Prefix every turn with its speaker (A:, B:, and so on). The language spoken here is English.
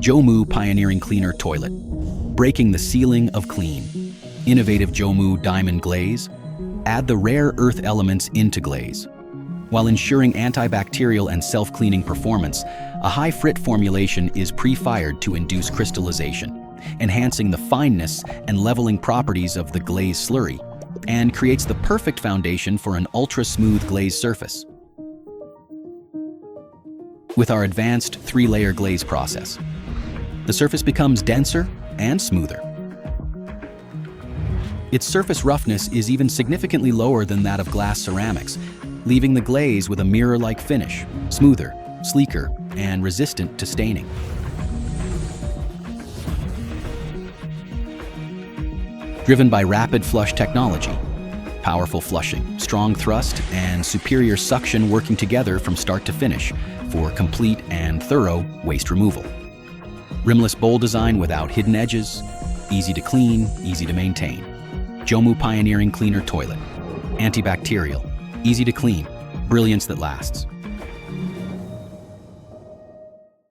A: JOMOO Pioneering Cleaner Toilet. Breaking the ceiling of clean. Innovative JOMOO Diamond Glaze. Add the rare earth elements into glaze. While ensuring antibacterial and self-cleaning performance, a high frit formulation is pre-fired to induce crystallization, enhancing the fineness and leveling properties of the glaze slurry, and creates the perfect foundation for an ultra-smooth glaze surface. With our advanced 3-layer glaze process, the surface becomes denser and smoother. Its surface roughness is even significantly lower than that of glass ceramics, leaving the glaze with a mirror-like finish, smoother, sleeker, and resistant to staining. Driven by rapid flush technology, powerful flushing, strong thrust, and superior suction working together from start to finish for complete and thorough waste removal. Rimless bowl design without hidden edges, easy to clean, easy to maintain. JOMOO Pioneering Cleaner Toilet. Antibacterial, easy to clean, brilliance that lasts.